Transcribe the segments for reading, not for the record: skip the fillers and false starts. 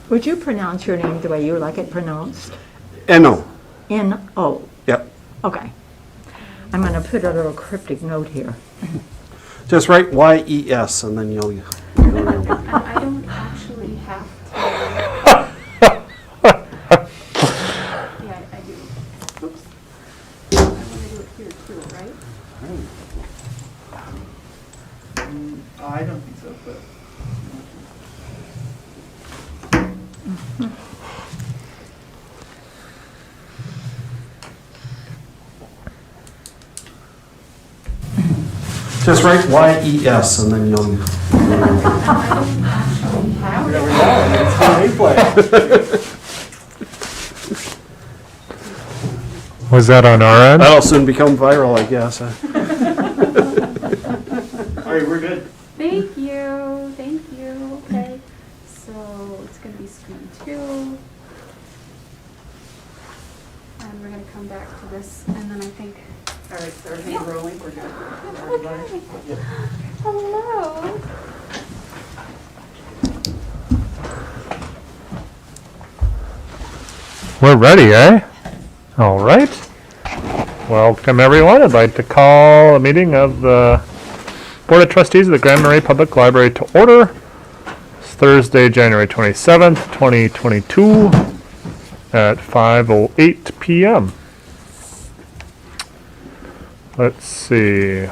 Would you pronounce your name the way you like it pronounced? N-O. N-O. Yep. Okay. I'm going to put a little cryptic note here. Just write Y-E-S, and then you'll remember. I don't actually have to. Yeah, I do. Oops. I want to do it here too, right? I don't think so, but. Just write Y-E-S, and then you'll remember. I don't actually have There we it. go, it's the replay. Was that on our end? That'll soon become viral, I guess. All right, we're good. Thank you, thank you. Okay, so it's going to be screen 2. And we're going to come back to this, and then I think. All right, so everything's rolling, we're good. Okay. Hello. We're ready, eh? All right. Welcome, everyone. I'd like to call a meeting of the Board of Trustees of the Grand Marais Public Library to order. It's Thursday, January 27th, 2022 at 5:08 p.m. Let's see.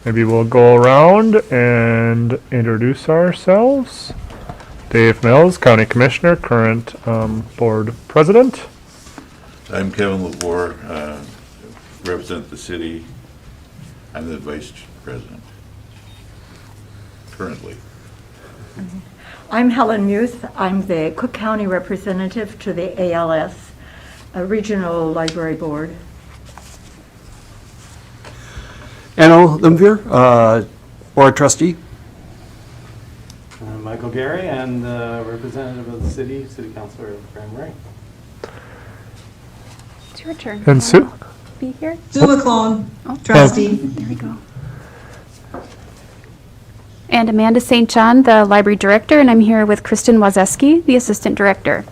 Maybe we'll go around and introduce ourselves. Dave Mills, County Commissioner, current Board President. I'm Kevin Lavore, represent the city. I'm the Vice President, currently. I'm Helen Muth. I'm the Cook County representative to the ALS, Regional Library Board. N-O Limvier, Board Trustee. Michael Gary, and representative of the city councilor of Grand Marais. It's your turn. And Sue. Be here. Sue McClone, Oh. trustee. There we go. And Amanda St. John, the library director, and I'm here with Kristen Wazeski, the assistant director.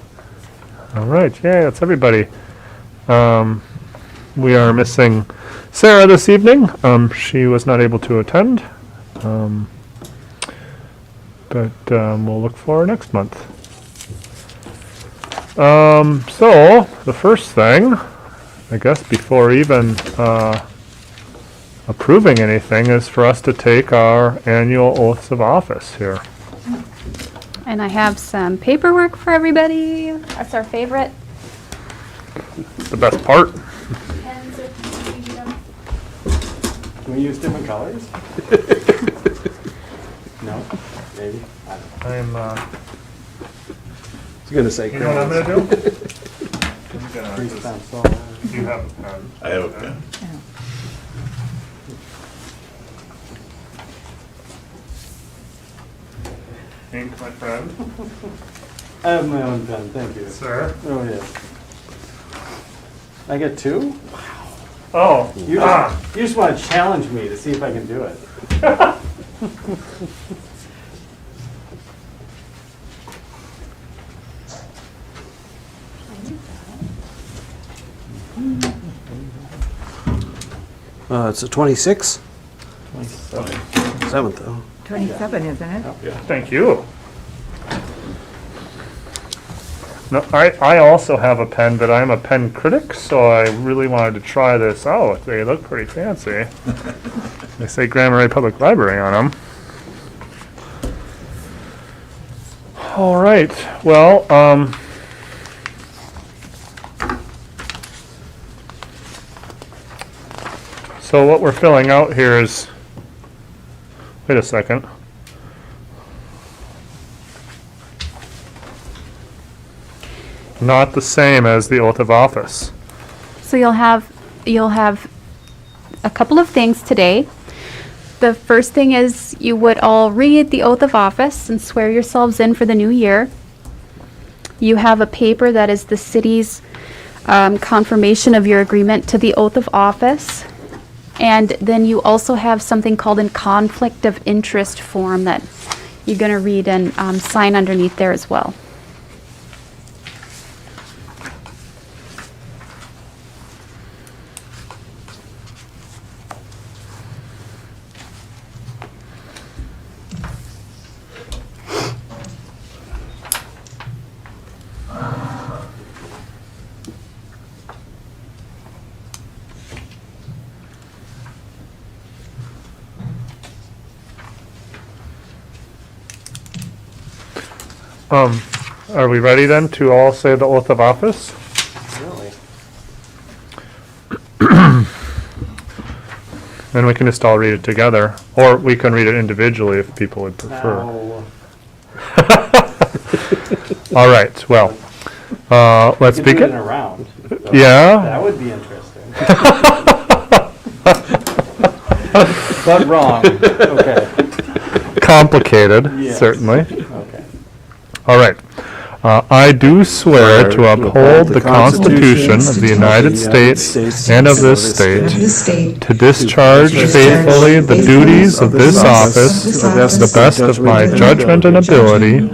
All right, yeah, that's everybody. We are missing Sarah this evening. She was not able to attend, but we'll look for her next month. So the first thing, I guess, before even approving anything, is for us to take our annual oaths of office here. And I have some paperwork for everybody. That's our favorite. The best part. Pens if you need them. Can we use different colors? No? Maybe? I don't know. I'm. I was going to say. You know what I'm gonna do? Freeze pencil. You have a pen. I have a pen. Ink, my friend. I have my own pen, thank you. Sir. Oh, yeah. I get 2? Oh. You just want to challenge me to see if I can do it. It's a 26? 27. 7th, though. 27, isn't it? Thank you. No, I also have a pen, but I'm a pen critic, so I really wanted to try this out. They look pretty fancy. They say Grand Marais Public Library on them. All right. Well, so what we're filling out here is, wait a second. Not the same as the oath of office. So you'll have a couple of things today. The first thing is you would all read the oath of office and swear yourselves in for the new year. You have a paper that is the city's confirmation of your agreement to the oath of office. And then you also have something called a conflict of interest form that you're going to read and sign underneath there as well. Are we ready then to all say the oath of office? Really? Then we can just all read it together, or we can read it individually if people would prefer. Now, All right, well, let's you could do it in begin. a round. Yeah. That would be interesting. But wrong. Okay. Complicated, Yes. certainly. Okay. All right. I do swear to uphold the Constitution of the United States and of this state, to discharge faithfully the duties of this office to the best of my judgment and ability,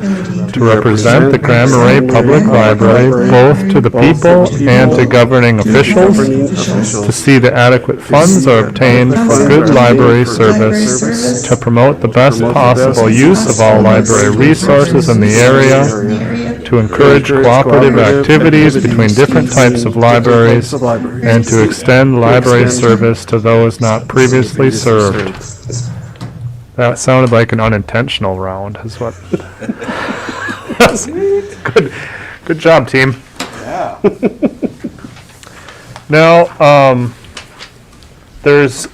to represent the Grand Marais Public Library both to the people and to governing officials, to see that adequate funds are obtained for good library service, to promote the best possible use of all library resources in the area, to encourage cooperative activities between different types of libraries, and to extend library service to those not previously served. That sounded like an unintentional round, is what. Good job, team. Yeah. Now, there's,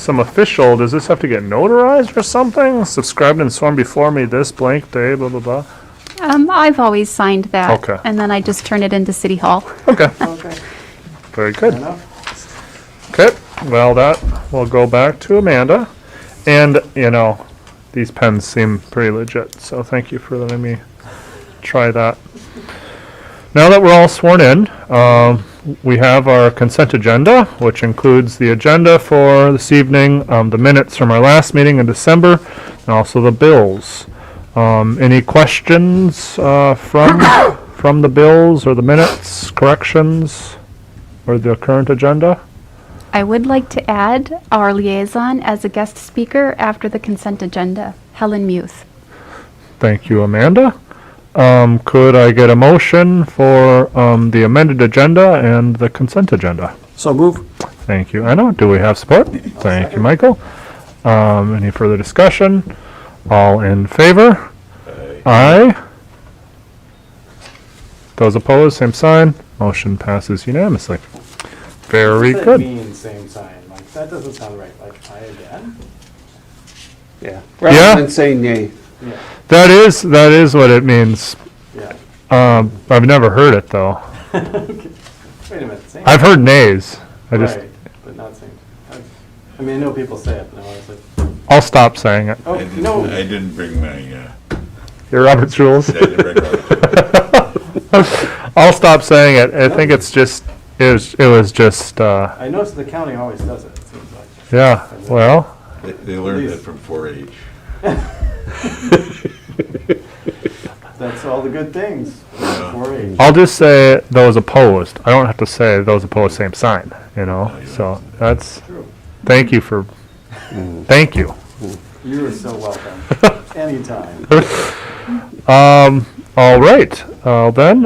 some official, does this have to get notarized or something? Subscribed and sworn before me this blank day, blah, blah, blah. I've always signed that. Okay. And then I just turn it into City Hall. Okay, Okay. very Fair good. enough. Okay, well, that will go back to Amanda. And, these pens seem pretty legit, so thank you for letting me try that. Now that we're all sworn in, we have our consent agenda, which includes the agenda for this evening, the minutes from our last meeting in December, and also the bills. Any questions from the bills or the minutes, corrections, or the current agenda? I would like to add our liaison as a guest speaker after the consent agenda, Helen Muth. Thank you, Amanda. Could I get a motion for the amended agenda and the consent agenda? So move. Thank you, Anna. Do we have support? Thank you, Michael. Any further discussion? All in favor? Aye. Those opposed, same sign. Motion passes unanimously. Very What does that good. mean, same sign? Like, that doesn't sound right. Like, I again? Yeah. Yeah. Rather than saying nay. Yeah. That is what it means. Yeah. I've never heard it though. Okay. Wait a minute. Same. I've heard nays. I just, Right, but not same. I mean, I know people say it, but no, it's like, I'll stop saying it. oh, I didn't- no. I didn't bring my, Your Robert's rules. I didn't bring my, I'll stop saying it. I think it's just, it was just, I noticed the county always does it, it seems like. yeah, well, they learned that from 4-H. That's all the good things. Yeah. 4-H. I'll just say those opposed. I don't have to say those opposed, same sign, so that's, True. thank you for, thank you. You are so welcome. Anytime. All right, then,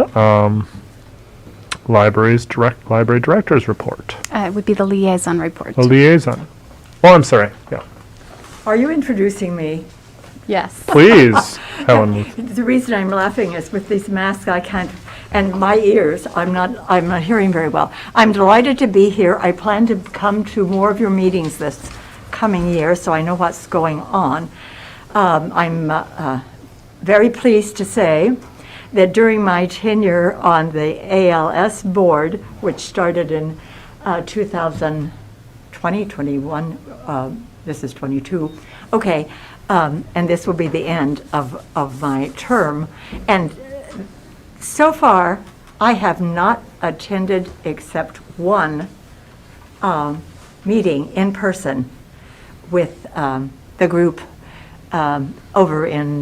library director's report. It would be the liaison report. A liaison. Oh, I'm sorry, yeah. Are you introducing me? Yes. Please, Helen. The reason I'm laughing is with these masks, I can't, and my ears, I'm not hearing very well. I'm delighted to be here. I plan to come to more of your meetings this coming year, so I know what's going on. I'm very pleased to say that during my tenure on the ALS board, which started in 2020, 21, this is 22, okay, and this will be the end of my term. And so far, I have not attended except one meeting in person with the group over in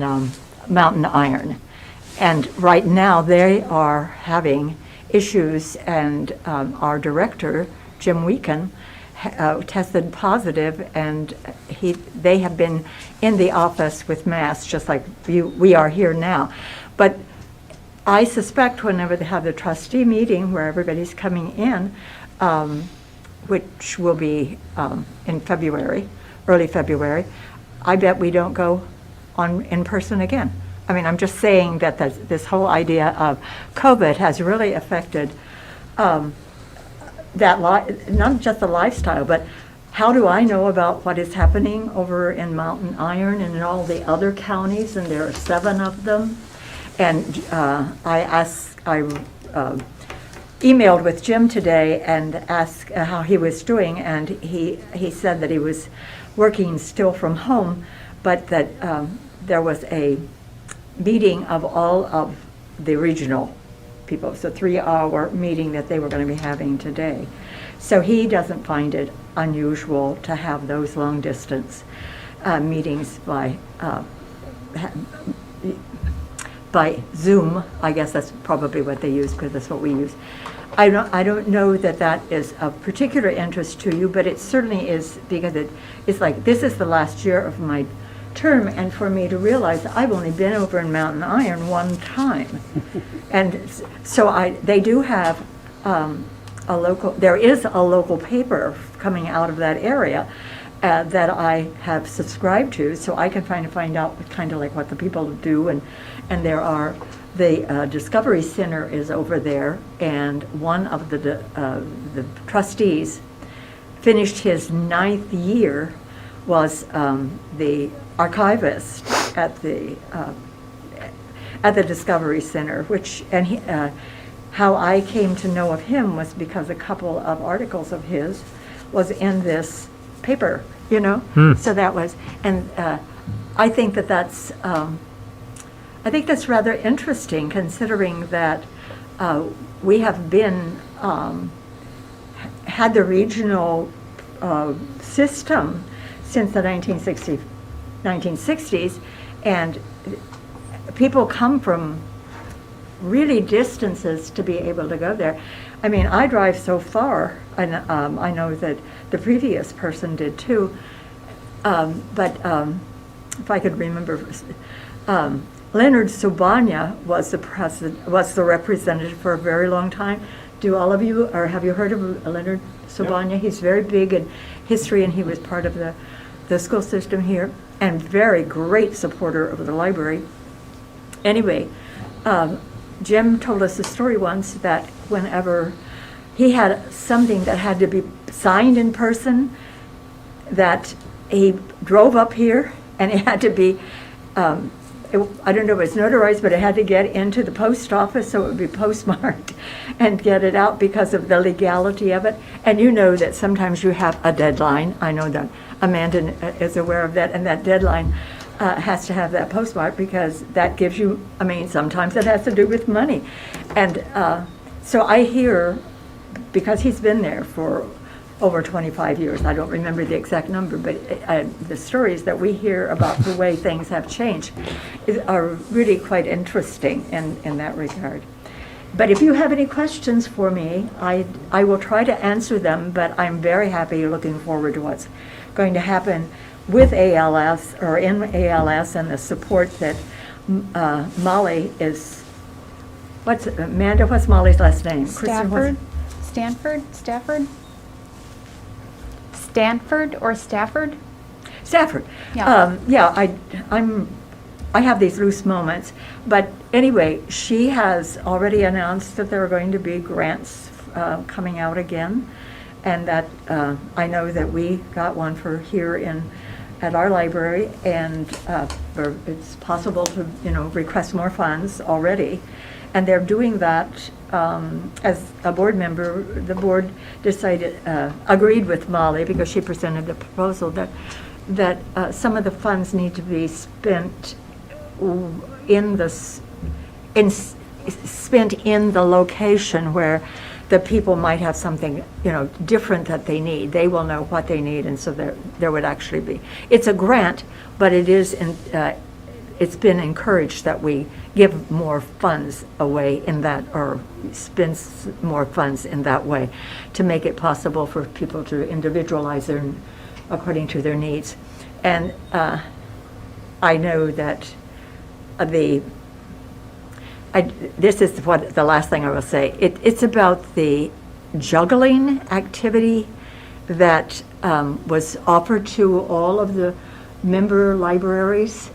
Mountain Iron. And right now, they are having issues, and our director, Jim Weeken, tested positive, and they have been in the office with masks, just like we are here now. But I suspect whenever they have the trustee meeting where everybody's coming in, which will be in February, early February, I bet we don't go on in person again. I mean, I'm just saying that this whole idea of COVID has really affected not just the lifestyle, but how do I know about what is happening over in Mountain Iron and in all the other counties, and there are 7 of them. And I emailed with Jim today and asked how he was doing, and he said that he was working still from home, but that there was a meeting of all of the regional people. It's a 3-hour meeting that they were going to be having today. So he doesn't find it unusual to have those long distance meetings by Zoom. I guess that's probably what they use, because that's what we use. I don't know that that is of particular interest to you, but it certainly is, because it's like, this is the last year of my term, and for me to realize I've only been over in Mountain Iron one time. And so they do have there is a local paper coming out of that area that I have subscribed to, so I can find out kind of like what the people do, and there are, the Discovery Center is over there, and one of the trustees finished his 9th year, was the archivist at the Discovery Center, how I came to know of him was because a couple of articles of his was in this paper, So that was, and I think that's rather interesting, considering that we have been had the regional system since the 1960s, and people come from really distances to be able to go there. I mean, I drive so far, and I know that the previous person did too, but if I could remember, Leonard Subanya was the representative for a very long time. Do all of you, or have you heard of Leonard Subanya? Yep. He's very big in history, and he was part of the school system here, and very great supporter of the library. Anyway, Jim told us a story once that whenever he had something that had to be signed in person, that he drove up here, and it had to be, I don't know if it's notarized, but it had to get into the post office, so it would be postmarked, and get it out because of the legality of it. And you know that sometimes you have a deadline. I know that Amanda is aware of that, and that deadline has to have that postmark, because that gives you, I mean, sometimes it has to do with money. And so I hear, because he's been there for over 25 years, I don't remember the exact number, but the stories that we hear about the way things have changed are really quite interesting in that regard. But if you have any questions for me, I will try to answer them, but I'm very happy, looking forward to what's going to happen with ALS, or in ALS, and the support that Molly is, Amanda, what's Molly's last name? Stanford or Stafford? Stafford. Yeah. I have these loose moments, but anyway, she has already announced that there are going to be grants coming out again, and that I know that we got one for here at our library, and it's possible to request more funds already, and they're doing that. As a board member, the board agreed with Molly, because she presented the proposal that some of the funds need to be spent in the location where the people might have something different that they need. They will know what they need, and so there would actually be. It's a grant, but it's been encouraged that we give more funds away in that, or spend more funds in that way, to make it possible for people to individualize according to their needs. And I know that this is the last thing I will say. It's about the juggling activity that was offered to all of the member libraries,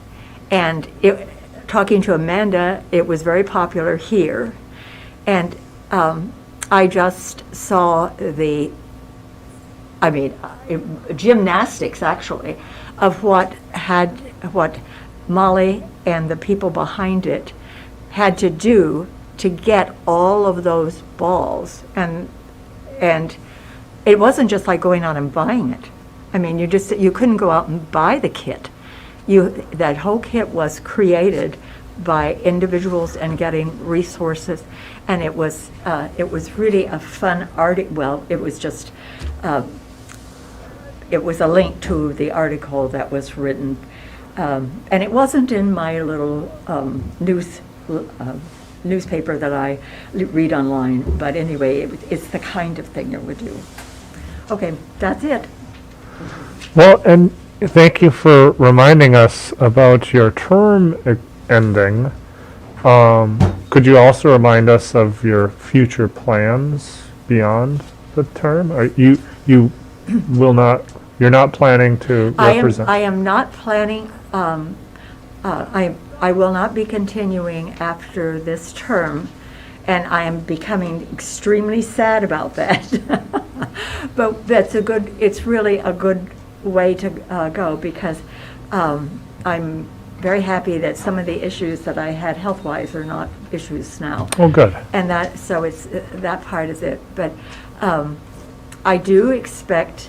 and talking to Amanda, it was very popular here. And I just saw gymnastics actually, of what Molly and the people behind it had to do to get all of those balls. And it wasn't just like going out and buying it. I mean, you couldn't go out and buy the kit. That whole kit was created by individuals and getting resources, and it was really a fun well, it was just it was a link to the article that was written, and it wasn't in my little newspaper that I read online, but anyway, it's the kind of thing it would do. Okay, that's it. Well, and thank you for reminding us about your term ending. Could you also remind us of your future plans beyond the term? You're not planning to represent? I am not planning, I will not be continuing after this term, and I am becoming extremely sad about that. But it's really a good way to go, because I'm very happy that some of the issues that I had health-wise are not issues now. Oh, good. And so it's, that part is it. But I do expect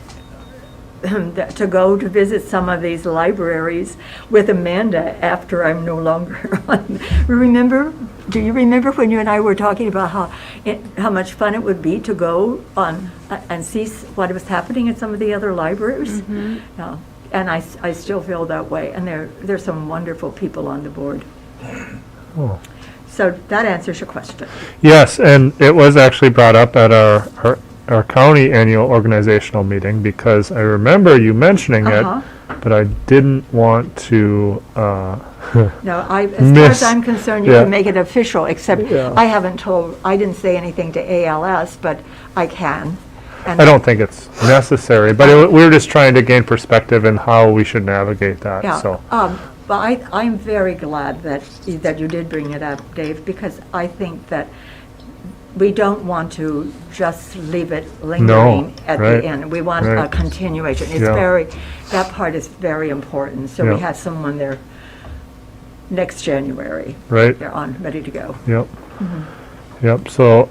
to go to visit some of these libraries with Amanda after I'm no longer on. Do you remember when you and I were talking about how much fun it would be to go on and see what was happening in some of the other libraries? Mm-hmm. Yeah. And I still feel that way. And there's some wonderful people on the board. Oh. So that answers your question. Yes, and it was actually brought up at our county annual organizational meeting, because I remember you mentioning Uh-huh. it, but I didn't want to No, as far as I'm concerned, you yeah. can make it official, except Yeah. I didn't say anything to ALS, but I can. And I don't think it's necessary, but we were just trying to gain perspective in how we should navigate that. Yeah, So but I'm very glad that you did bring it up, Dave, because I think that we don't want to just leave it lingering at right, the end. We want a right. continuation. It's Yeah. that part is very important. So Yeah. we have someone there next January. right. They're ready to go. Yep. Mm-hmm. Yep. So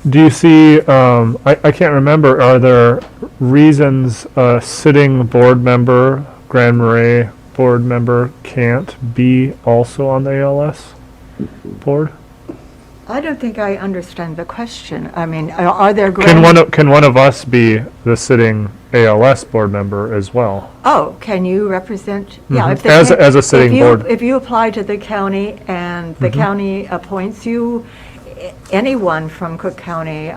do you see? I can't remember. Are there reasons a sitting board member, Grand Marais board member, can't be also on the ALS board? I don't think I understand the question. I mean, are there Can one of us be the sitting ALS board member as well? Oh, can you represent? Yeah, Mhm. if As a sitting board. If you apply to the county and the county appoints you, anyone from Cook County,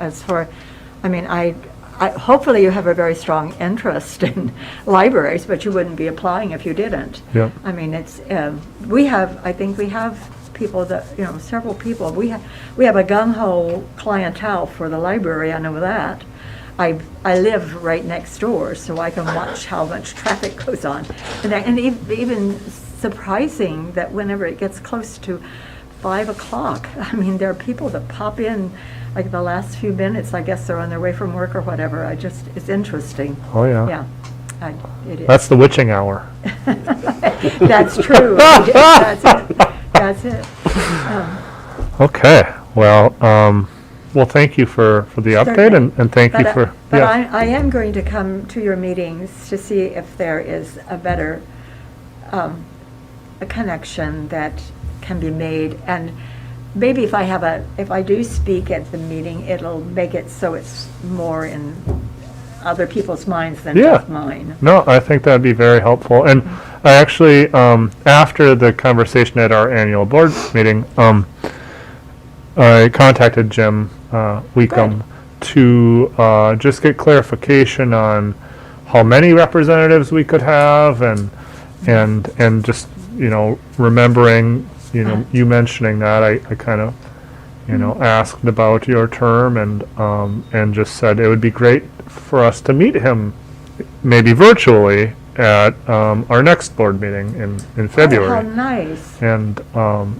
hopefully you have a very strong interest in libraries, but you wouldn't be applying if you didn't. Yep. I mean, I think we have people that, several people. We have a gung-ho clientele for the library, I know that. I live right next door, so I can watch how much traffic goes on. And even surprising that whenever it gets close to 5 o'clock, I mean, there are people that pop in like the last few minutes. I guess they're on their way from work or whatever. It's interesting. Oh yeah. Yeah, it is. That's the witching hour. That's true. That's it. Okay. Well, thank you for the update, and thank you for. But Yeah. I am going to come to your meetings to see if there is a better a connection that can be made, and maybe if I do speak at the meeting, it'll make it so it's more in other people's minds than Yeah. just mine. No, I think that'd be very helpful. And I actually, after the conversation at our annual board meeting, I contacted Jim Weekham to just get clarification on how many representatives we could have, and just remembering you mentioning that, I kind of asked about your term, and just said it would be great for us to meet him, maybe virtually, at our next board meeting in How February. nice. And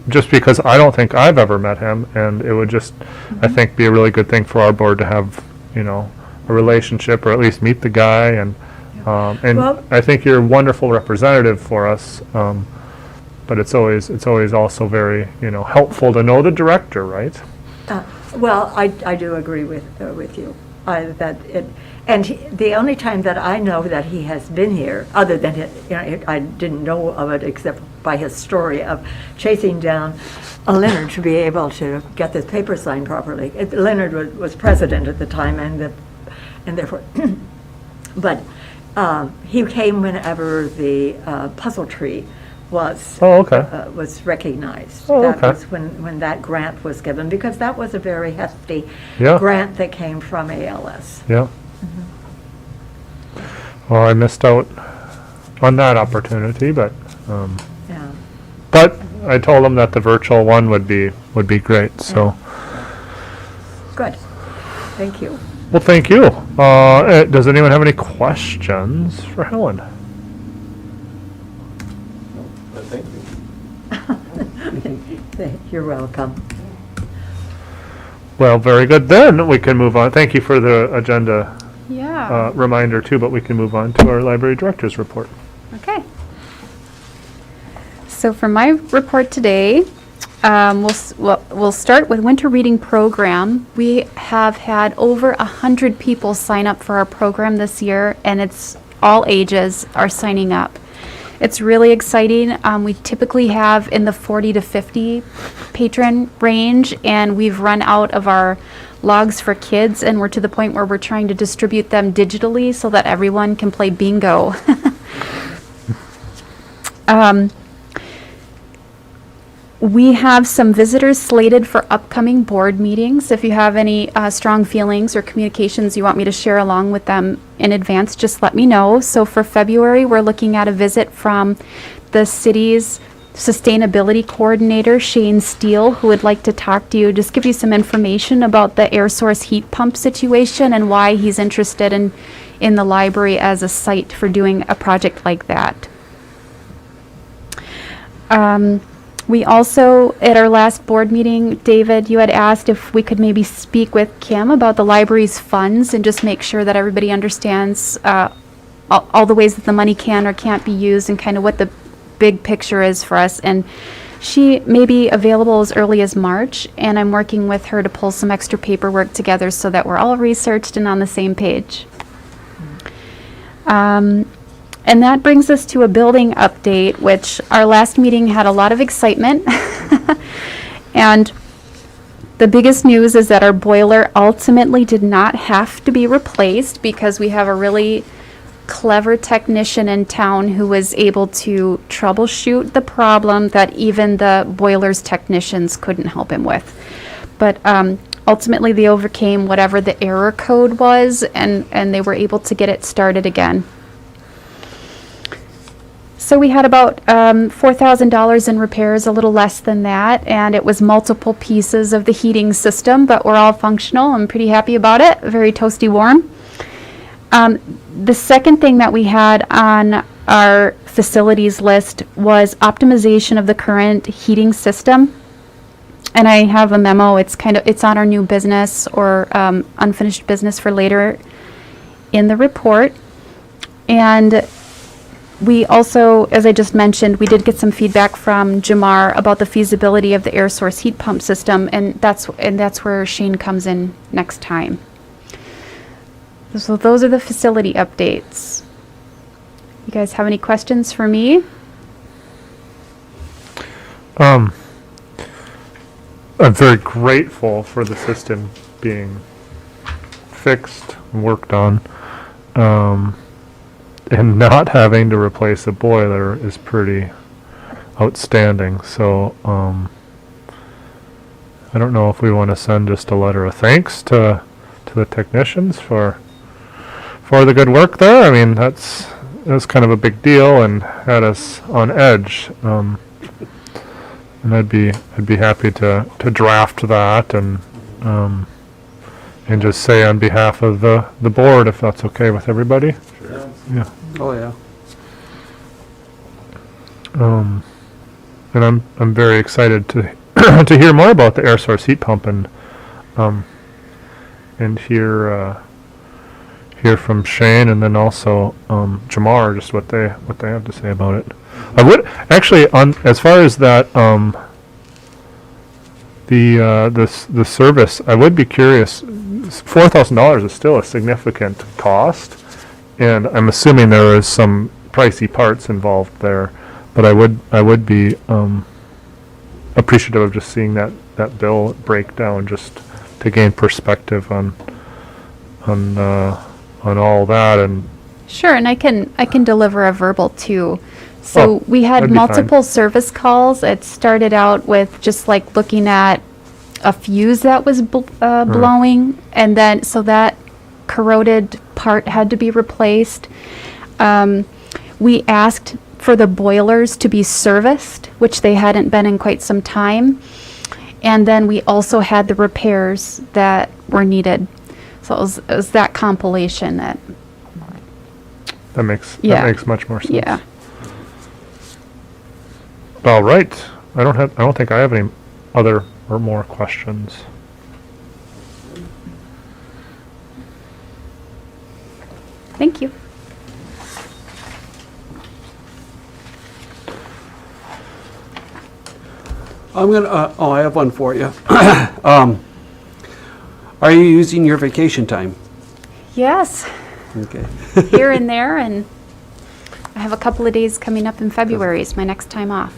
just because I don't think I've ever met him, and it would just, I think, be a really good thing for our board to have, you know, a relationship, or at least meet the guy, and Well- I think you're a wonderful representative for us, but it's always also very, you know, helpful to know the director, right? Well, I do agree with you, and the only time that I know that he has been here, other than, I didn't know of it except by his story of chasing down a Leonard to be able to get this paper signed properly. Leonard was president at the time, and therefore, but he came whenever the puzzle tree was Oh, okay. was recognized. Oh, That okay. was when that grant was given, because that was a very hefty Yeah. grant that came from ALS. Yeah. Well, I missed out on that opportunity, but Yeah. I told him that the virtual one would be great. So, Good. Thank you. well, thank you. Does anyone have any questions for Helen? But thank you. You're welcome. Well, very good. Then we can move on. Thank you for the agenda Yeah. reminder too, but we can move on to our library director's report. Okay. So for my report today, we'll start with winter reading program. We have had over 100 people sign up for our program this year, and it's all ages are signing up. It's really exciting. We typically have in the 40 to 50 patron range, and we've run out of our logs for kids, and we're to the point where we're trying to distribute them digitally so that everyone can play bingo. We have some visitors slated for upcoming board meetings. If you have any strong feelings or communications you want me to share along with them in advance, just let me know. So for February, we're looking at a visit from the city's sustainability coordinator, Shane Steele, who would like to talk to you, just give you some information about the air source heat pump situation and why he's interested in the library as a site for doing a project like that. We also, at our last board meeting, David, you had asked if we could maybe speak with Kim about the library's funds and just make sure that everybody understands all the ways that the money can or can't be used and kind of what the big picture is for us. And she may be available as early as March, and I'm working with her to pull some extra paperwork together so that we're all researched and on the same page. And that brings us to a building update, which our last meeting had a lot of excitement. And the biggest news is that our boiler ultimately did not have to be replaced because we have a really clever technician in town who was able to troubleshoot the problem that even the boiler's technicians couldn't help him with. But ultimately they overcame whatever the error code was, and they were able to get it started again. So we had about $4,000 in repairs, a little less than that, and it was multiple pieces of the heating system, but we're all functional. I'm pretty happy about it, very toasty warm. The second thing that we had on our facilities list was optimization of the current heating system. And I have a memo, it's on our new business or unfinished business for later in the report. And we also, as I just mentioned, we did get some feedback from Jamar about the feasibility of the air source heat pump system, and that's where Shane comes in next time. So those are the facility updates. You guys have any questions for me? I'm very grateful for the system being fixed and worked on. And not having to replace a boiler is pretty outstanding. So I don't know if we want to send just a letter of thanks to the technicians for the good work there. I mean, that was kind of a big deal and had us on edge. And I'd be happy to draft that and just say on behalf of the board, if that's okay with everybody. Sure. Yeah. Oh, yeah. And I'm very excited to to hear more about the air source heat pump and hear from Shane and then also Jamar just what they have to say about it. I would actually as far as that the service, I would be curious. $4,000 is still a significant cost, and I'm assuming there is some pricey parts involved there. But I would be appreciative of just seeing that bill breakdown, just to gain perspective on all that. And Sure, and I can deliver a verbal too. So we had that'd be fine. multiple service calls. It started out with just like looking at a fuse that was blowing, and then so that corroded part had to be replaced. We asked for the boilers to be serviced, which they hadn't been in quite some time. And then we also had the repairs that were needed. So it was that compilation that, that makes Yeah. much more sense. yeah. All right. I don't think I have any other or more questions. Thank you. I'm gonna, I have one for you. Are you using your vacation time? Yes, Okay. here and there, and I have a couple of days coming up in February is my next time off.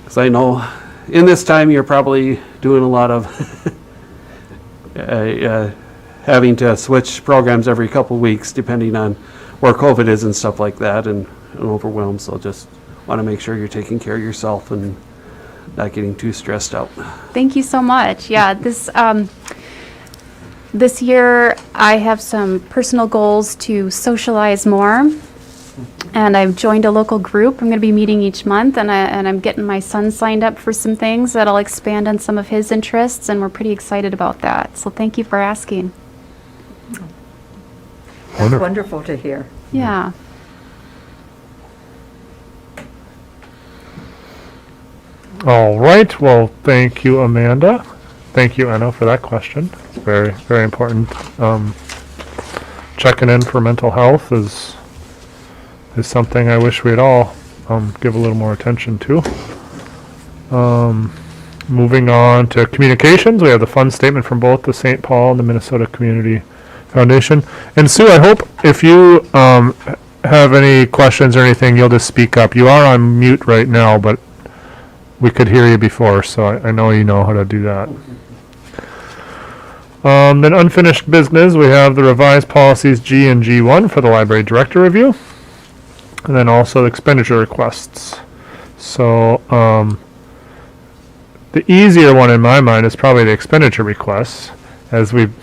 Because I know in this time you're probably doing a lot of having to switch programs every couple of weeks depending on where COVID is and stuff like that, and overwhelmed. So just want to make sure you're taking care of yourself and not getting too stressed out. Thank you so much. Yeah, this year I have some personal goals to socialize more, and I've joined a local group. I'm going to be meeting each month, and I'm getting my son signed up for some things that'll expand on some of his interests, and we're pretty excited about that. So thank you for asking. That's Wonderful. wonderful to hear. Yeah. All right. Well, thank you, Amanda. Thank you, Anna, for that question. It's very, very important. Checking in for mental health is something I wish we'd all give a little more attention to. Moving on to communications, we have the fund statement from both the St. Paul and the Minnesota Community Foundation. And Sue, I hope if you have any questions or anything, you'll just speak up. You are on mute right now, but we could hear you before, so I know you know how to do that. Then unfinished business, we have the revised policies G and G1 for the library director review, and then also expenditure requests. So the easier one in my mind is probably the expenditure requests, as we've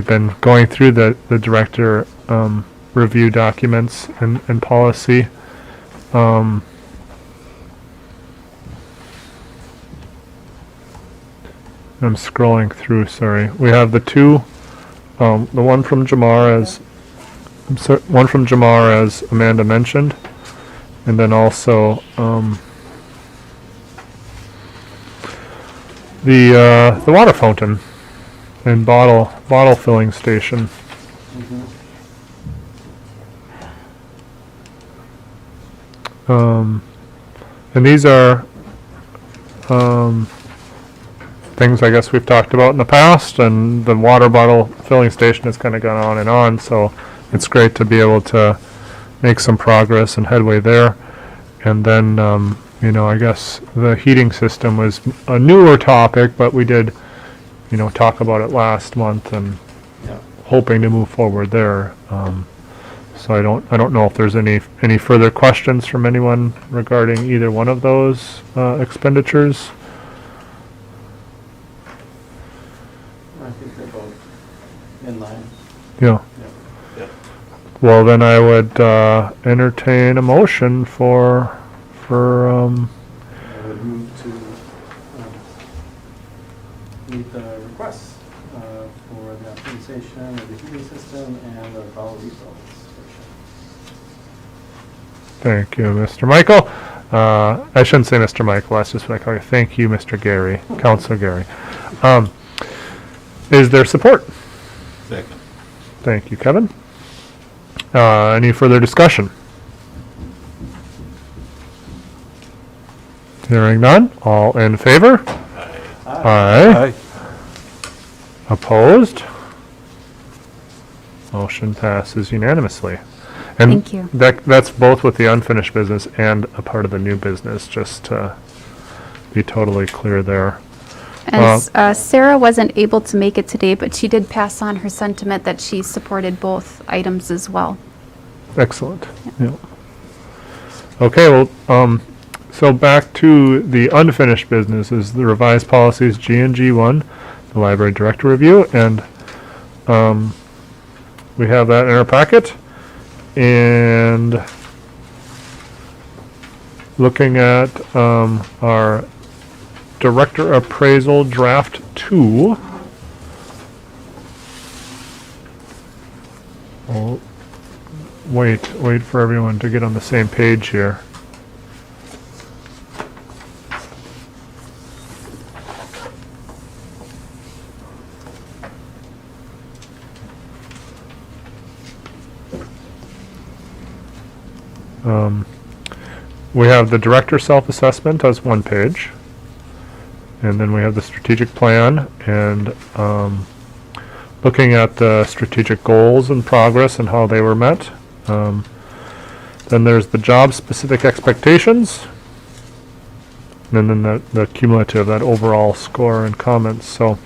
been going through the director review documents and policy. I'm scrolling through, sorry. We have the two, the one from Jamar as Amanda mentioned, and then also the water fountain and bottle filling station. And these are things I guess we've talked about in the past, and the water bottle filling station has kind of gone on, so it's great to be able to make some progress and headway there. And then, I guess the heating system was a newer topic, but we did, talk about it last month and Yeah. hoping to move forward there. So I don't know if there's any further questions from anyone regarding either one of those expenditures. I think they're both in line. Yeah. Yeah. Well, then I would entertain a motion for I would move to meet the requests for the optimization of the heating system and the bottle refill station. thank you, Mr. Michael. I shouldn't say Mr. Michael, that's just what I call you. Thank you, Mr. Gary, Counselor Gary. Is there support? Second. Thank you, Kevin. Any further discussion? Hearing none, all in favor? Aye. Aye. Opposed? Motion passes unanimously. And Thank you. that's both with the unfinished business and a part of the new business, just to be totally clear there. And Sarah wasn't able to make it today, but she did pass on her sentiment that she supported both items as well. Excellent. Yeah. Okay, well, so back to the unfinished business is the revised policies G and G1, the library director review, and we have that in our packet. And looking at our director appraisal draft 2. Oh, wait for everyone to get on the same page here. We have the director self-assessment as one page. And then we have the strategic plan and looking at the strategic goals and progress and how they were met. Then there's the job-specific expectations. And then the cumulative, that overall score and comments. So,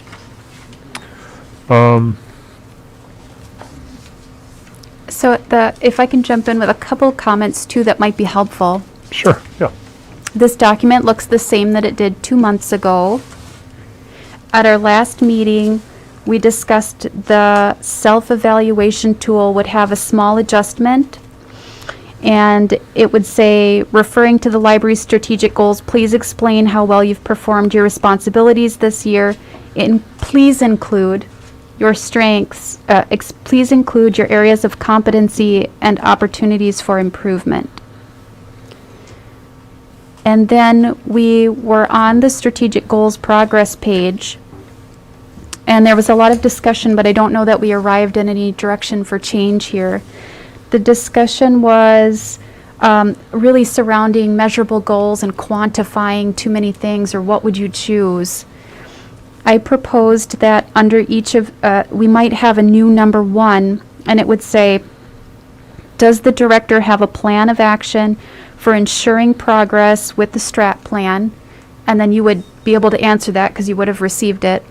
if I can jump in with a couple comments too that might be helpful. sure, yeah. This document looks the same that it did 2 months ago. At our last meeting, we discussed the self-evaluation tool would have a small adjustment. And it would say, referring to the library's strategic goals, please explain how well you've performed your responsibilities this year. Please include your strengths, please include your areas of competency and opportunities for improvement. And then we were on the strategic goals progress page, and there was a lot of discussion, but I don't know that we arrived in any direction for change here. The discussion was really surrounding measurable goals and quantifying too many things, or what would you choose? I proposed that under each of, we might have a new number 1, and it would say, does the director have a plan of action for ensuring progress with the strat plan? And then you would be able to answer that because you would have received it.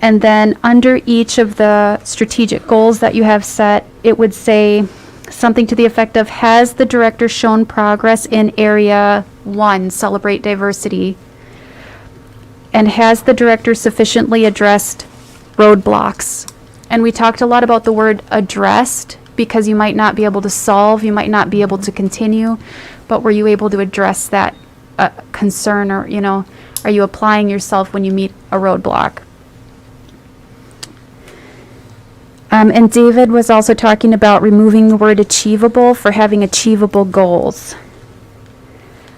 And then under each of the strategic goals that you have set, it would say something to the effect of, has the director shown progress in area 1, celebrate diversity? And has the director sufficiently addressed roadblocks? And we talked a lot about the word addressed, because you might not be able to solve, you might not be able to continue, but were you able to address that concern, or, are you applying yourself when you meet a roadblock? And David was also talking about removing the word achievable for having achievable goals.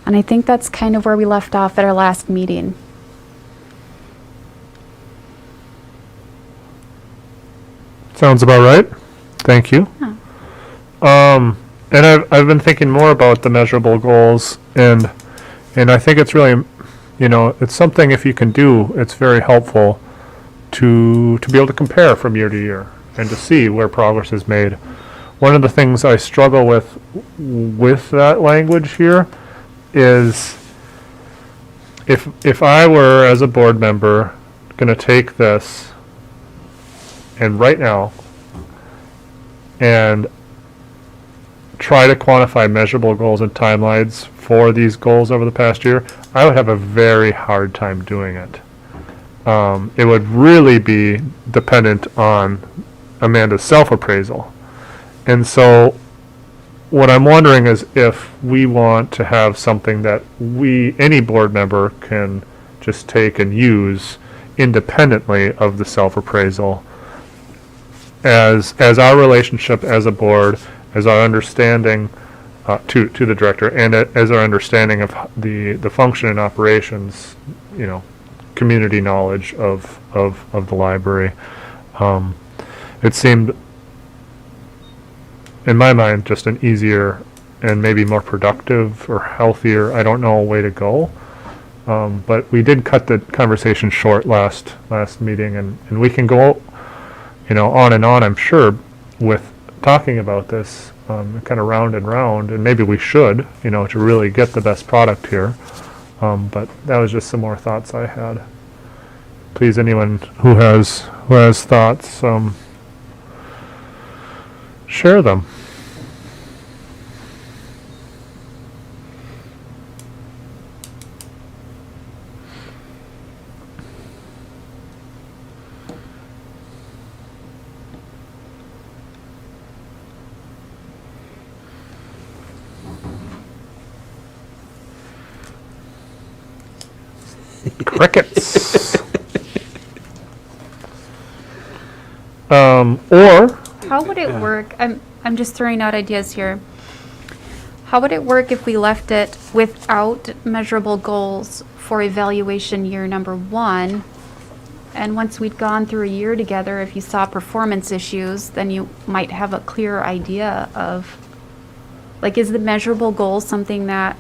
And I think that's kind of where we left off at our last meeting. Sounds about right. Thank you. And I've been thinking more about the measurable goals, and I think it's really, it's something, if you can do, it's very helpful to be able to compare from year to year and to see where progress is made. One of the things I struggle with that language here is if I were, as a board member, going to take this and right now and try to quantify measurable goals and timelines for these goals over the past year, I would have a very hard time doing it. It would really be dependent on Amanda's self-appraisal. And so what I'm wondering is if we want to have something that any board member can just take and use independently of the self-appraisal as our relationship as a board, as our understanding to the director, and as our understanding of the function and operations, community knowledge of the library. It seemed, in my mind, just an easier and maybe more productive or healthier, I don't know, way to go. But we did cut the conversation short last meeting, and we can go, on and on, I'm sure, with talking about this, kind of round and round, and maybe we should, to really get the best product here. But that was just some more thoughts I had. Please, anyone who has thoughts, share them. Crickets. Or How would it work? I'm just throwing out ideas here. How would it work if we left it without measurable goals for evaluation year number 1? And once we'd gone through a year together, if you saw performance issues, then you might have a clearer idea of, like, is the measurable goal something that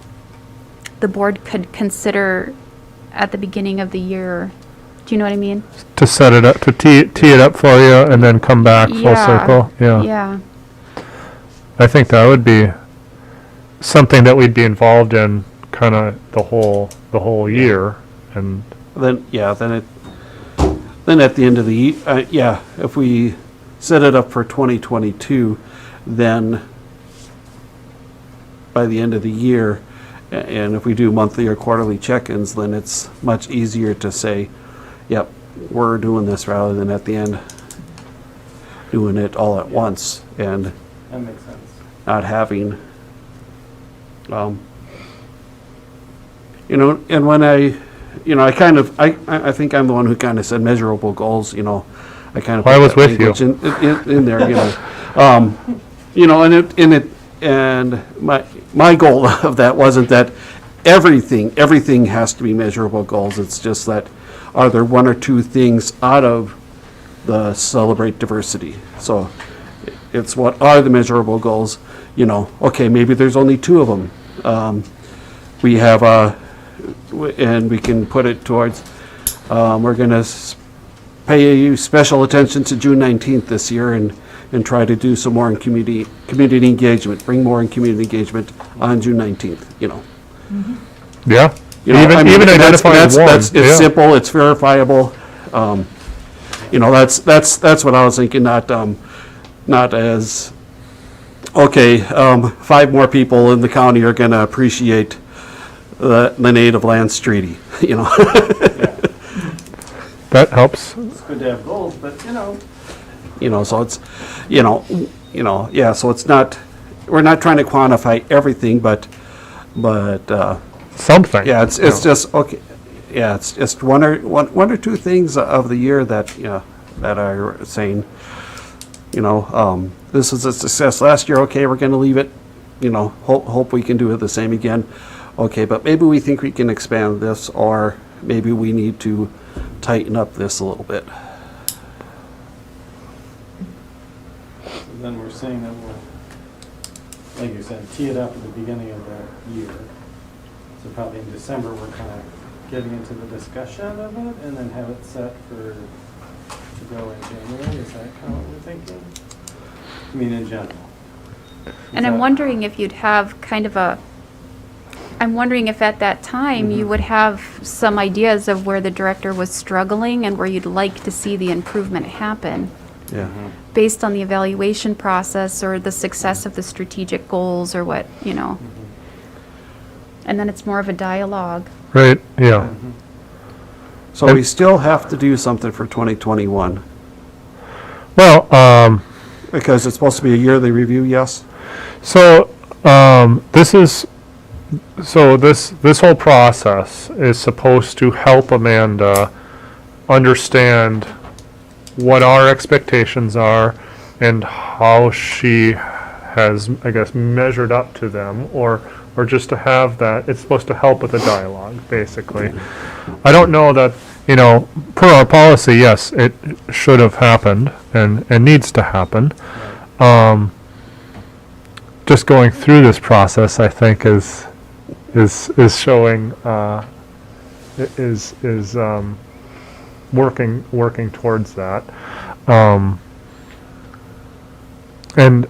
the board could consider at the beginning of the year? Do you know what I mean? to set it up, to tee it up for you, and then come back full circle. Yeah. I think that would be something that we'd be involved in, kind of the whole year, and Then at the end of the year, if we set it up for 2022, then by the end of the year, and if we do monthly or quarterly check-ins, then it's much easier to say, yep, we're doing this, rather than at the end doing it all at once and That makes sense. not having, and when I think I'm the one who kind of said measurable goals, I kind of. I was with you. In there, and my goal of that wasn't that everything has to be measurable goals. It's just that, are there one or two things out of the celebrate diversity? So it's, what are the measurable goals? Okay, maybe there's only 2 of them. We have and we can put it towards, we're going to pay special attention to June 19th this year, and try to do some more in community engagement, bring more in community engagement on June 19th, yeah. I mean, Even identifying one. It's simple, it's verifiable. That's what I was thinking, not as, okay, 5 more people in the county are gonna appreciate the native lands treaty, That helps. It's good to have goals, but, so it's, so it's not, we're not trying to quantify everything, but Something. yeah, it's just, okay, yeah, it's just one or two things of the year that, that are saying, this is a success last year, okay, we're gonna leave it, hope we can do it the same again. Okay, but maybe we think we can expand this, or maybe we need to tighten up this a little bit. So then we're saying that we'll, like you said, tee it up at the beginning of the year. So probably in December, we're kind of getting into the discussion of it, and then have it set to go in January. Is that kind of what we're thinking? I mean, in general. And I'm wondering if you'd have kind of I'm wondering if at that time you would have some ideas of where the director was struggling and where you'd like to see the improvement happen Yeah. based on the evaluation process or the success of the strategic goals or what, And then it's more of a dialogue. Right, yeah. So we still have to do something for 2021, Well, because it's supposed to be a yearly review, yes? so, this whole process is supposed to help Amanda understand what our expectations are and how she has, I guess, measured up to them, or just to have that, it's supposed to help with the dialogue, basically. I don't know that, per our policy, yes, it should have happened and needs to happen. Just going through this process, I think, is showing, is working towards that. And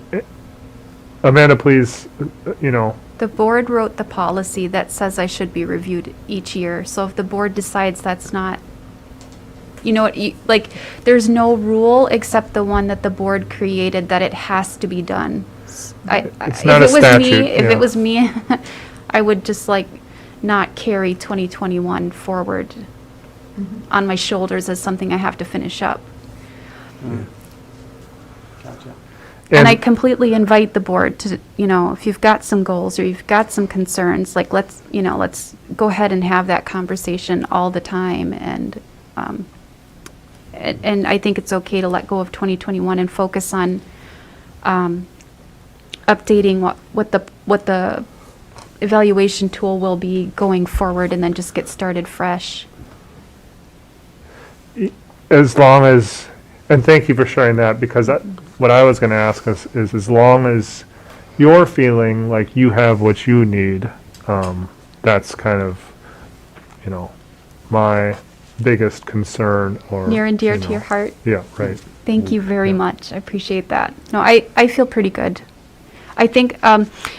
Amanda, please, The board wrote the policy that says I should be reviewed each year. So if the board decides that's not, there's no rule except the one that the board created that it has to be done. It's not a statute, If yeah. it was me, I would just not carry 2021 forward on my shoulders as something I have to finish up. Gotcha. And I completely invite the board to, if you've got some goals or you've got some concerns, let's go ahead and have that conversation all the time. And I think it's okay to let go of 2021 and focus on updating what the evaluation tool will be going forward, and then just get started fresh. As long as, and thank you for sharing that, because what I was going to ask is as long as you're feeling like you have what you need, that's kind of, my biggest concern, or Near and dear to your heart. Yeah, right. Thank you very much. I appreciate that. No, I feel pretty good. I think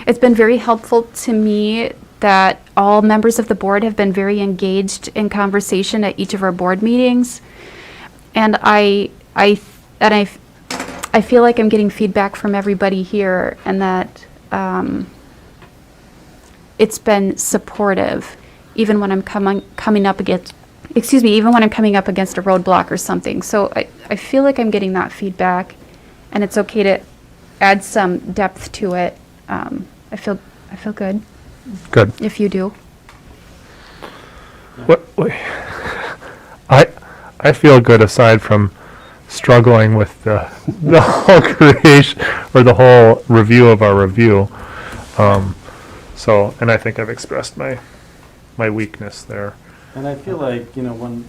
it's been very helpful to me that all members of the board have been very engaged in conversation at each of our board meetings. And I feel like I'm getting feedback from everybody here, and that it's been supportive, even when I'm coming up against, even when I'm coming up against a roadblock or something. So I feel like I'm getting that feedback, and it's okay to add some depth to it. I feel good, Good. if you do. I feel good, aside from struggling with the whole creation, or the whole review of our review. And I think I've expressed my weakness there. And I feel like, one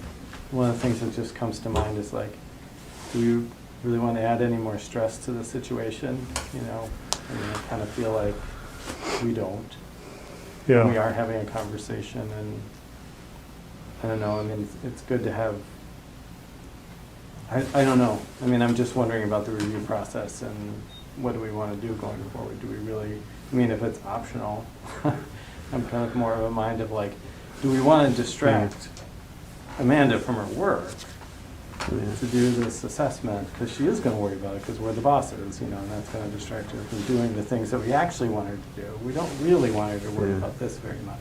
of the things that just comes to mind is do you really want to add any more stress to the situation? I kind of feel like we don't. Yeah. We are having a conversation, and I don't know, it's good to have, I don't know. I'm just wondering about the review process, and what do we want to do going forward? Do we really, if it's optional, I'm kind of more of a mind of do we want to distract Amanda from her work to do this assessment? Because she is going to worry about it, because we're the bosses, and that's going to distract her from doing the things that we actually want her to do. We don't really want her to worry about this very much.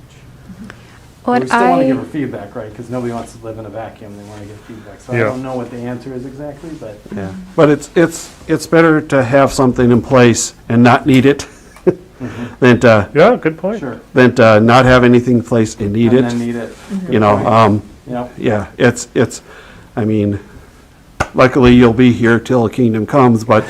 But we still want to give her feedback, right? Because nobody wants to live in a vacuum. They want to get feedback. So I don't know what the answer is exactly, but Yeah, but it's better to have something in place and not need it than to, Yeah, good point. sure. than to not have anything in place and need And it. then need it. You know, Yep. yeah, luckily you'll be here till kingdom comes, but,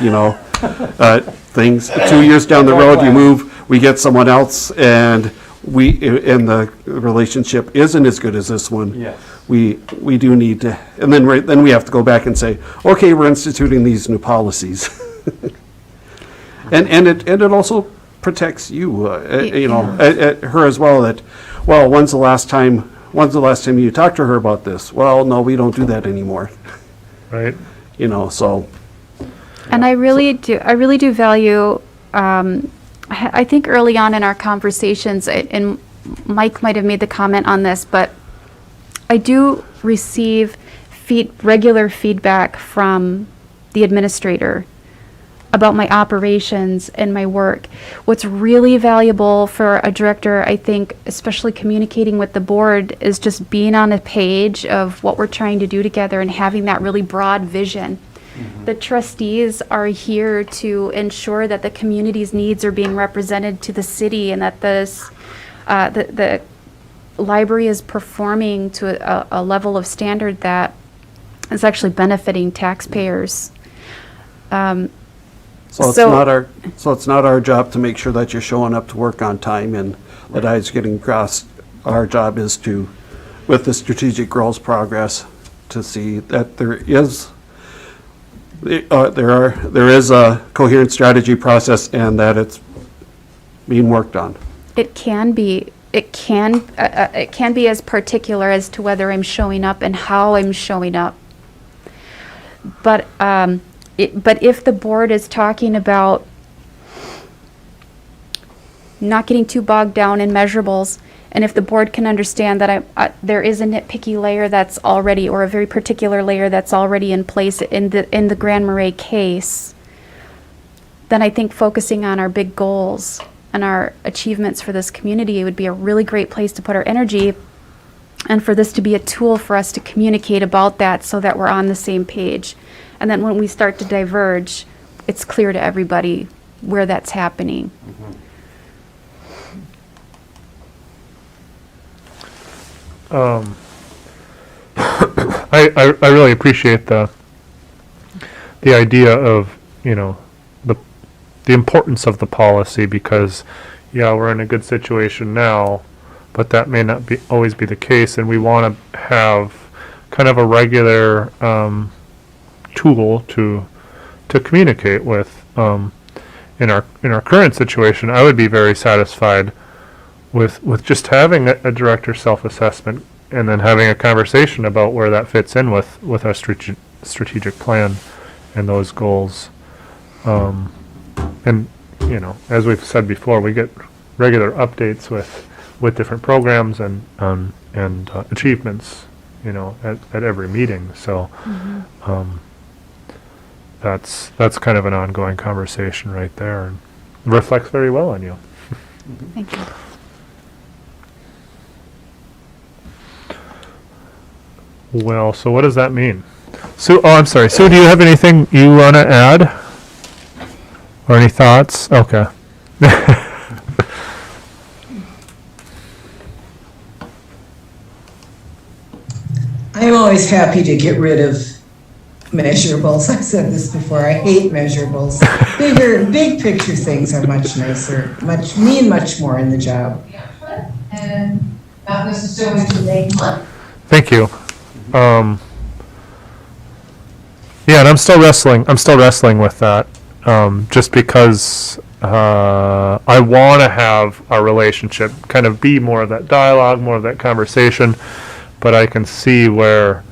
things, 2 years down the road, you move, we get someone else, and the relationship isn't as good as this one. Yes. We do need to, and then we have to go back and say, okay, we're instituting these new policies. And it also protects you, her as well, that, well, when's the last time you talked to her about this? Well, no, we don't do that anymore. Right. So. And I really do value, I think early on in our conversations, and Mike might have made the comment on this, but I do receive regular feedback from the administrator about my operations and my work. What's really valuable for a director, I think, especially communicating with the board, is just being on a page of what we're trying to do together and having that really broad vision. The trustees are here to ensure that the community's needs are being represented to the city, and that the library is performing to a level of standard that is actually benefiting taxpayers. So it's So- not our job to make sure that you're showing up to work on time and that i's getting crossed. Our job is to, with the strategic goals progress, to see that there is a coherent strategy process and that it's being worked on. It can be as particular as to whether I'm showing up and how I'm showing up. But but if the board is talking about not getting too bogged down in measurables, and if the board can understand that there is a nitpicky layer that's already, or a very particular layer that's already in place in the Grand Marais case, then I think focusing on our big goals and our achievements for this community would be a really great place to put our energy, and for this to be a tool for us to communicate about that so that we're on the same page. And then when we start to diverge, it's clear to everybody where that's happening. I really appreciate the idea of, the importance of the policy, because, yeah, we're in a good situation now, but that may not always be the case, and we want to have kind of a regular tool to communicate with. In our current situation, I would be very satisfied with just having a director self-assessment and then having a conversation about where that fits in with our strategic plan and those goals. And, as we've said before, we get regular updates with different programs and achievements, at every meeting. So that's kind of an ongoing conversation right there, and reflects very well on you. Thank you. Well, so what does that mean? Sue, I'm sorry. Sue, do you have anything you want to add? Or any thoughts? Okay. I'm always happy to get rid of measurables. I've said this before. I hate measurables. Big picture things are much nicer, mean much more in the job. And not necessarily to make money. Thank you. Yeah, and I'm still wrestling with that. Just because I want to have our relationship kind of be more of that dialogue, more of that conversation, but I can see where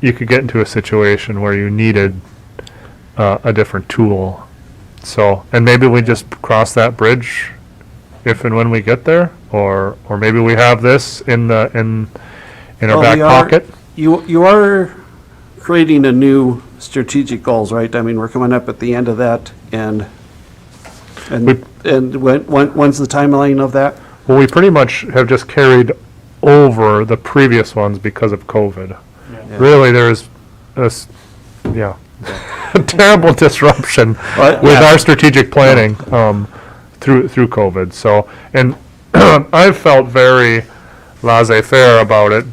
you could get into a situation where you needed a different tool. So, and maybe we just cross that bridge if and when we get there, or maybe we have this in our Well, back pocket. You are creating a new strategic goals, right? I mean, we're coming up at the end of that, and when's the timeline of that? Well, we pretty much have just carried over the previous ones because of COVID. Yeah. Really, there's this, terrible disruption with our strategic planning through COVID. So, and I've felt very laissez-faire about it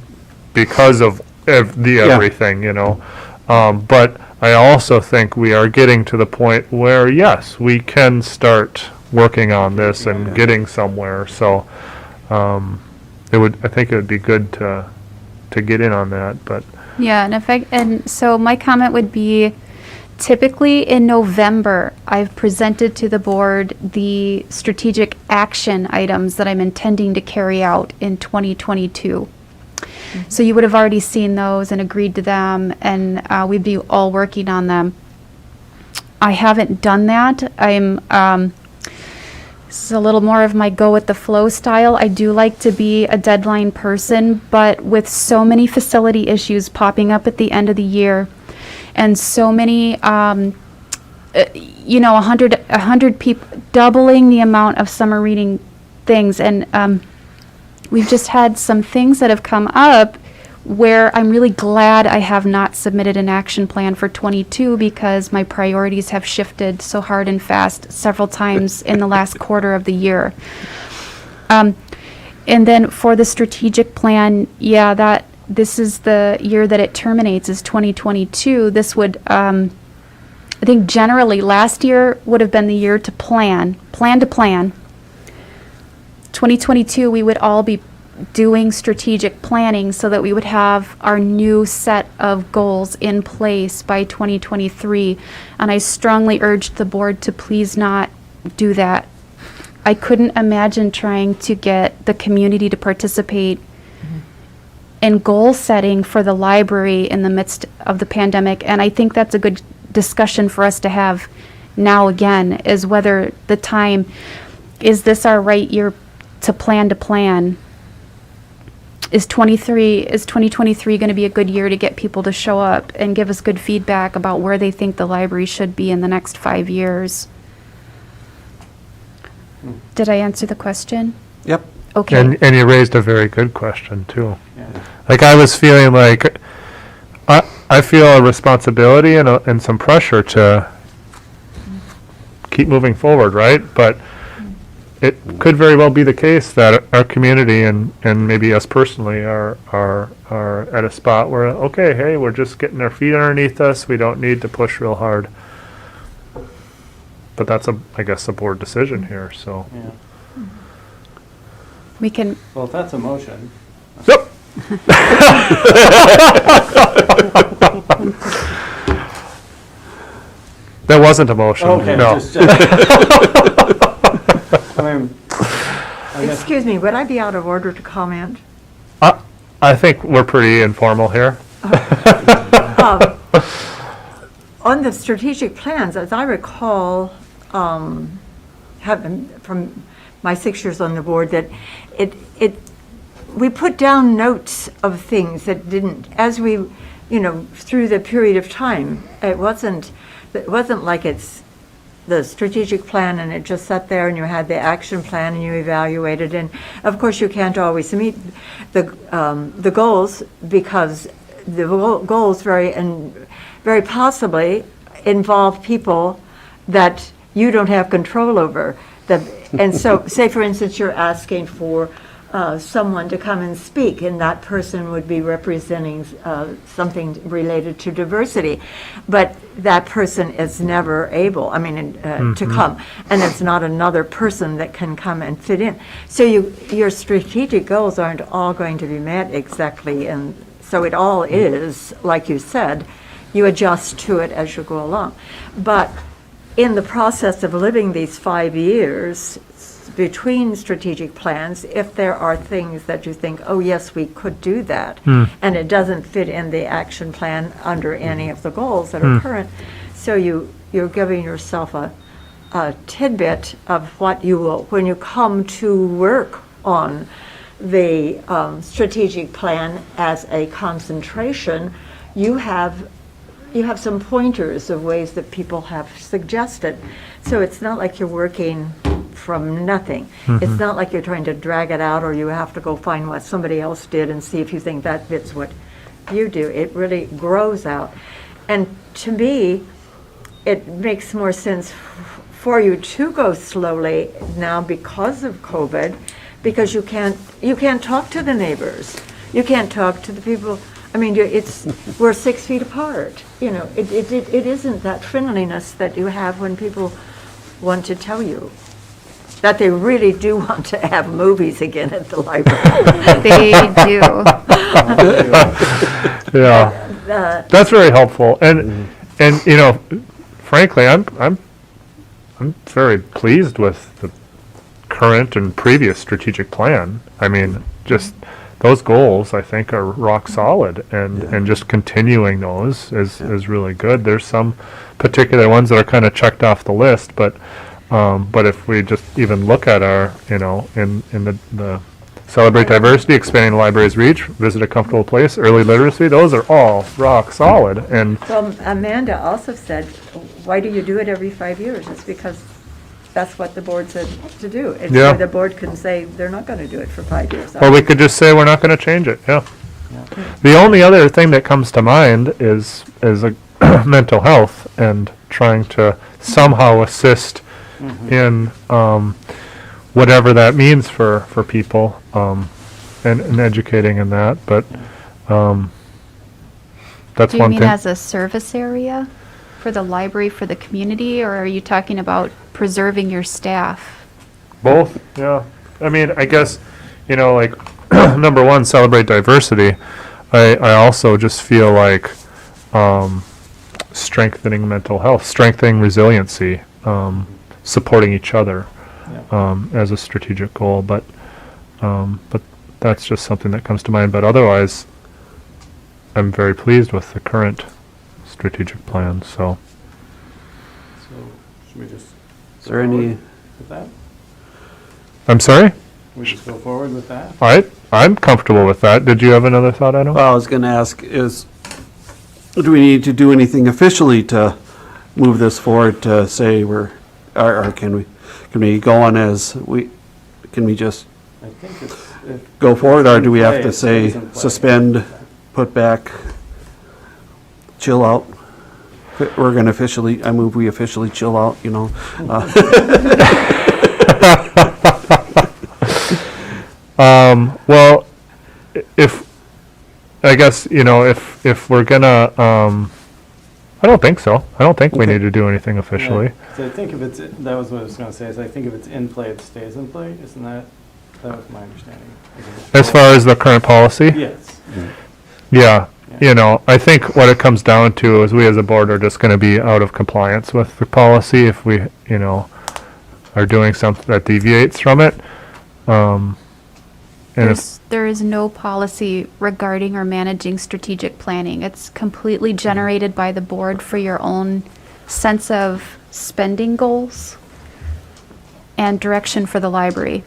because of everything, But I also think we are getting to the point where, yes, we can start working on this and getting somewhere. So, I think it would be good to get in on that. But Yeah, and so my comment would be, typically in November, I've presented to the board the strategic action items that I'm intending to carry out in 2022. So you would have already seen those and agreed to them, and we'd be all working on them. I haven't done that. This is a little more of my go with the flow style. I do like to be a deadline person, but with so many facility issues popping up at the end of the year, and so many, 100 people, doubling the amount of summer reading things, and we've just had some things that have come up where I'm really glad I have not submitted an action plan for 22, because my priorities have shifted so hard and fast several times in the last quarter of the year. And then for the strategic plan, this is the year that it terminates, is 2022. This would I think generally, last year would have been the year to plan to plan. 2022, we would all be doing strategic planning so that we would have our new set of goals in place by 2023. And I strongly urged the board to please not do that. I couldn't imagine trying to get the community to participate in goal setting for the library in the midst of the pandemic. And I think that's a good discussion for us to have now again, is whether the time, is this our right year to plan? Is 2023 going to be a good year to get people to show up and give us good feedback about where they think the library should be in the next 5 years? Did I answer the question? Yep. Okay. And you raised a very good question too. Yeah. Like I was feeling like, I feel a responsibility and some pressure to keep moving forward, right? But it could very well be the case that our community and maybe us personally are at a spot where, okay, hey, we're just getting our feet underneath us. We don't need to push real hard. But that's I guess a board decision here, so. Yeah. We can, Well, if that's a motion, Yep. That wasn't a motion, okay, no. just, I mean, I guess, Excuse me, would I be out of order to comment? I think we're pretty informal here. On the strategic plans, as I recall, from my 6 years on the board, that we put down notes of things that didn't, as we, through the period of time, it wasn't like it's the strategic plan and it just sat there and you had the action plan and you evaluated. And of course, you can't always meet the goals, because the goals very possibly involve people that you don't have control over. And so, say for instance, you're asking for someone to come and speak, and that person would be representing something related to diversity, but that person is never able, to come, and it's not another person that can come and fit in. So your strategic goals aren't all going to be met exactly, and so it all is, like you said, you adjust to it as you go along. But in the process of living these 5 years between strategic plans, if there are things that you think, oh yes, we could do that, and it doesn't fit in the action plan under any of the goals that are current, so you're giving yourself a tidbit of what you will, when you come to work on the strategic plan as a concentration, you have some pointers of ways that people have suggested. So it's not like you're working from nothing. It's not like you're trying to drag it out, or you have to go find what somebody else did and see if you think that fits what you do. It really grows out. And to me, it makes more sense for you to go slowly now because of COVID, because you can't talk to the neighbors. You can't talk to the people. We're 6 feet apart. It isn't that friendliness that you have when people want to tell you that they really do want to have movies again at the library. they do. Yeah, that's very helpful. And frankly, I'm very pleased with the current and previous strategic plan. Just those goals, I think, are rock solid, and just continuing those is really good. There's some particular ones that are kind of checked off the list, but if we just even look at our, in the celebrate diversity, expanding the library's reach, visit a comfortable place, early literacy, those are all rock solid. And Well, Amanda also said, why do you do it every 5 years? It's because that's what the board said to do. And Yeah. so the board can say they're not going to do it for 5 years. or we could just say we're not going to change it. Yeah. The only other thing that comes to mind is a mental health and trying to somehow assist in whatever that means for people, and educating in that. But that's Do you one mean thing. as a service area? For the library, for the community, or are you talking about preserving your staff? Both, yeah. I mean, I guess, like, number one, celebrate diversity. I also just feel like strengthening mental health, strengthening resiliency, supporting each other as a strategic goal. But that's just something that comes to mind. But otherwise, I'm very pleased with the current strategic plan, so. So should we just? Is there any, With that? I'm sorry? We just go forward with that? I'm comfortable with that. Did you have another thought, Adam? well, I was gonna ask is, do we need to do anything officially to move this forward to say or can we go on as can we just I think it's. go forward, or do we have Play, to it say stays in play. suspend, put back, chill out? We're gonna officially, I move we officially chill out, Well, I guess, if we're gonna, I don't think so. I don't think we Okay. need to do anything officially. Yeah. So I think if it's, that was what I was gonna say, is I think if it's in play, it stays in play, isn't that was my understanding. As far as the current policy? Yes. Yeah, Yeah. I think what it comes down to is we as a board are just gonna be out of compliance with the policy if we, are doing something that deviates from it. And if, There is no policy regarding or managing strategic planning. It's completely generated by the board for your own sense of spending goals and direction for the library,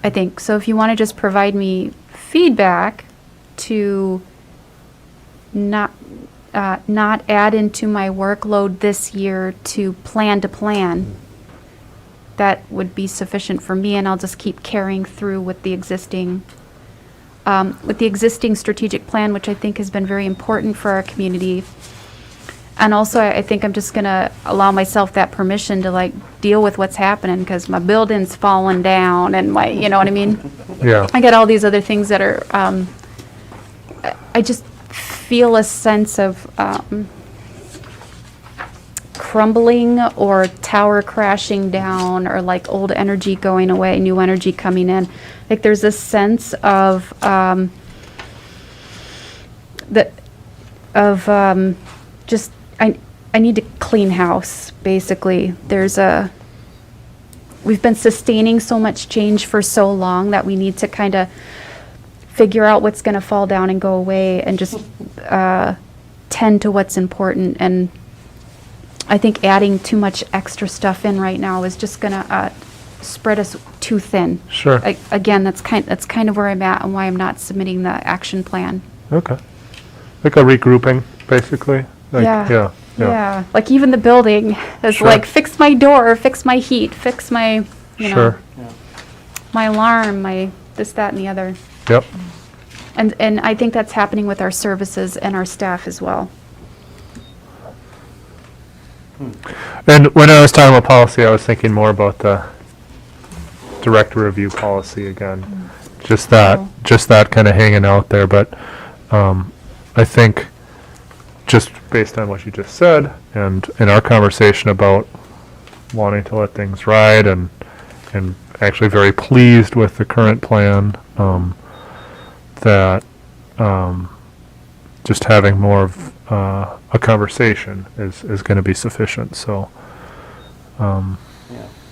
I think. So if you want to just provide me feedback to not add into my workload this year to plan, that would be sufficient for me, and I'll just keep carrying through with the existing strategic plan, which I think has been very important for our community. And also, I think I'm just gonna allow myself that permission to deal with what's happening, because my building's falling down and you know what I mean? yeah, I got all these other things that are, I just feel a sense of crumbling or tower crashing down, or old energy going away, new energy coming in. There's this sense of just I need to clean house, basically. We've been sustaining so much change for so long that we need to kind of figure out what's going to fall down and go away, and just tend to what's important. And I think adding too much extra stuff in right now is just going to spread us too thin. sure. Again, that's kind of where I'm at and why I'm not submitting the action plan. Okay. Like a regrouping, basically? Yeah. Yeah. Like even the building is Sure. fix my door, fix my heat, fix my, Sure. Yeah. my alarm, my this, that, and the other. Yep. And I think that's happening with our services and our staff as well. And when I was talking about policy, I was thinking more about the director review policy again. Just that kind of hanging out there. But I think just based on what you just said, and in our conversation about wanting to let things ride, and actually very pleased with the current plan, that just having more of a conversation is going to be sufficient. So, Yeah,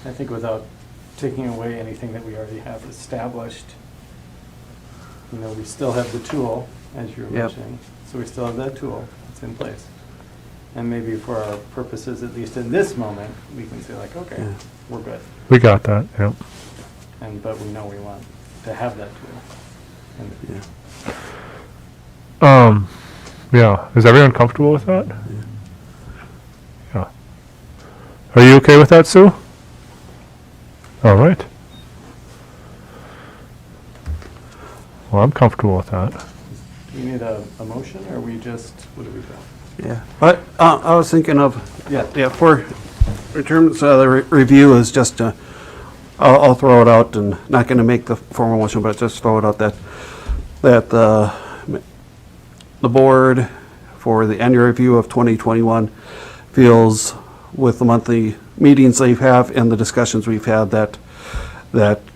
I think without taking away anything that we already have established, we still have the tool, as you were Yep. mentioning. So we still have that tool, it's in place. And maybe for our purposes, at least in this moment, we can say okay, Yeah. we're good. we got that. Yep. But we know we want to have that tool in the future. Yeah. Is everyone comfortable with that? Yeah. Are you okay with that, Sue? All right. Well, I'm comfortable with that. Do we need a motion, or we just, what do we do? Yeah, but I was thinking of, Yeah. in terms of the review is just, I'll throw it out, and not going to make the formal motion, but just throw it out that the board for the annual review of 2021 feels, with the monthly meetings they have and the discussions we've had, that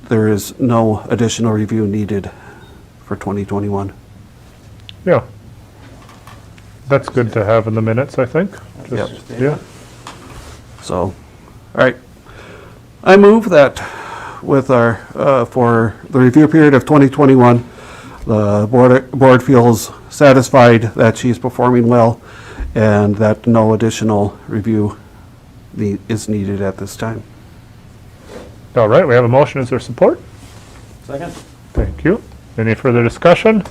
there is no additional review needed for 2021. Yeah. That's good to have in the minutes, I think. Yep. Yeah. So, all right. I move that with our, for the review period of 2021, the board feels satisfied that she's performing well and that no additional review is needed at this time. All right, we have a motion. Is there support? Second? Thank you. Any further discussion?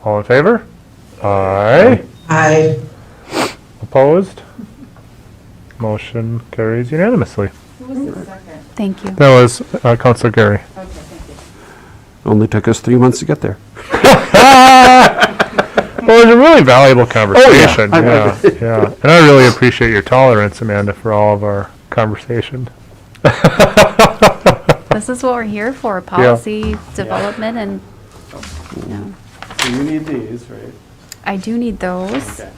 All in favor? Aye. I, Opposed? Motion carries unanimously. Thank you. That was Councilor Gary. Only took us 3 months to get there. Well, it was a really valuable conversation. I Yeah, yeah. And I really appreciate your tolerance, Amanda, for all of our conversation. This is what we're here for, policy development, and So you need these, right? I do need those. Okay.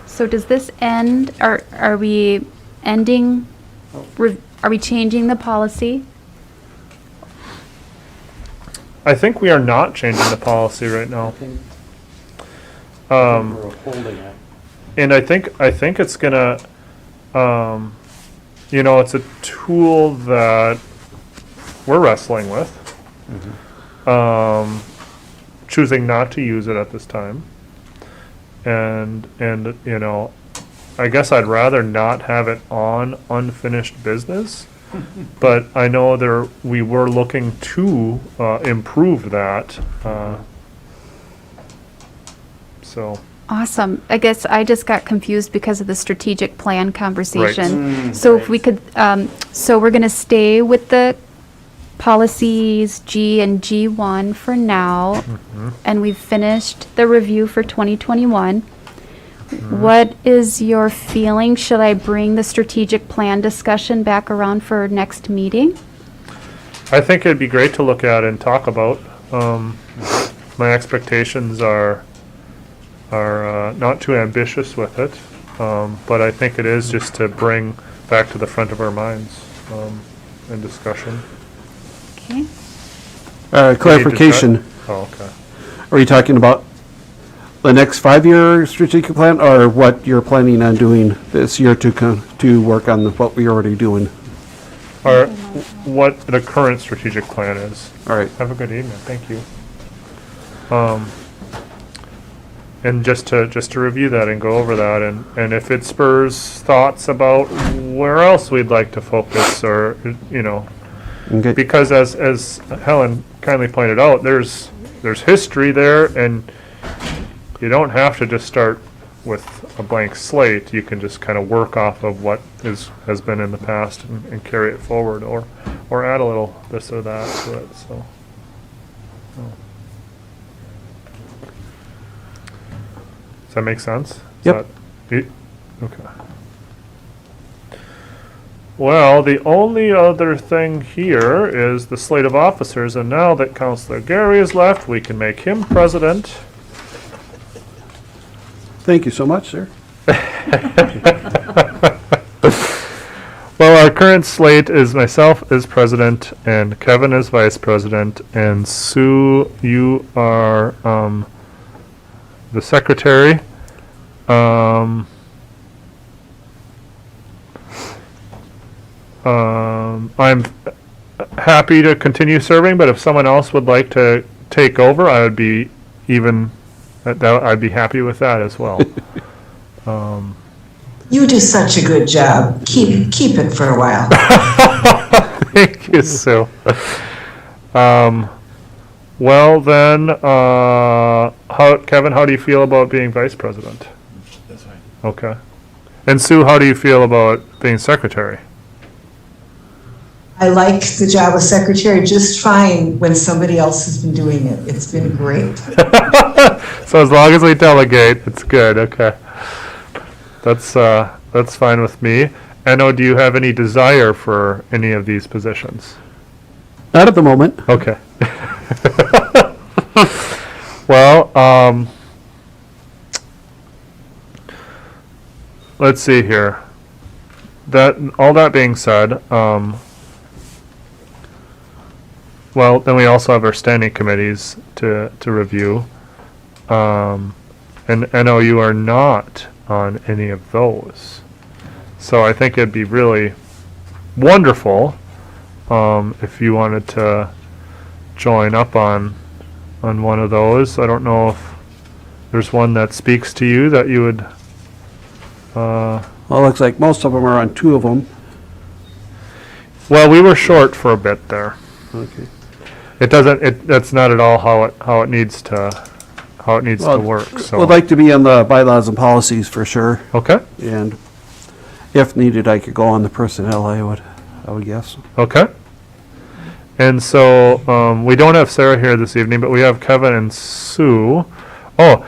So does this end, are we ending, are we changing the policy? I think we are not changing the policy right I now. think Um, we're holding it. And I think it's gonna, it's a tool that we're wrestling with. Choosing not to use it at this time. And, I guess I'd rather not have it on unfinished business. But I know we were looking to, improve that, so. Awesome. I guess I just got confused because of the strategic plan conversation. Right. So if we could, so we're going to stay with the policies G and G1 for now, and we've finished the review for 2021. What is your feeling? Should I bring the strategic plan discussion back around for next meeting? I think it'd be great to look at and talk about. My expectations are not too ambitious with it, but I think it is just to bring back to the front of our minds in discussion. Okay. Clarification, Oh, okay. are you talking about the next 5-year strategic plan, or what you're planning on doing this year to work on what we're already doing? Or what the current strategic plan is. All right. Have a good evening. Thank you. And just to review that and go over that, and if it spurs thoughts about where else we'd like to focus, or Okay. because as Helen kindly pointed out, there's history there, and you don't have to just start with a blank slate. You can just kind of work off of what has been in the past and carry it forward, or add a little this or that to it. So. Does that make sense? Yep. Okay. Well, the only other thing here is the slate of officers, and now that Councilor Gary is left, we can make him president. Thank you so much, sir. Well, our current slate is myself as president, and Kevin as vice president, and Sue, you are the secretary. I'm happy to continue serving, but if someone else would like to take over, I would be I'd be happy with that as well. you do such a good job. Keep it for a while. Thank you, Sue. Well then, Kevin, how do you feel about being vice president? That's fine. Okay. And Sue, how do you feel about being secretary? I like the job of secretary just fine when somebody else has been doing it. It's been great. So as long as we delegate, it's good. Okay. That's fine with me. Anno, do you have any desire for any of these positions? Not at the moment. Okay. Well, let's see here. All that being said, well, then we also have our standing committees to review. And I know you are not on any of those. So I think it'd be really wonderful if you wanted to join up on one of those. I don't know if there's one that speaks to you that you would. Well, it looks like most of them are on 2 of them. Well, we were short for a bit there. Okay. It doesn't. That's not at all how it needs to Well, work. So Would like to be on the bylaws and policies for sure, okay, and if needed, I could go on the personnel, I would guess. okay. And so we don't have Sarah here this evening, but we have Kevin and Sue. Oh,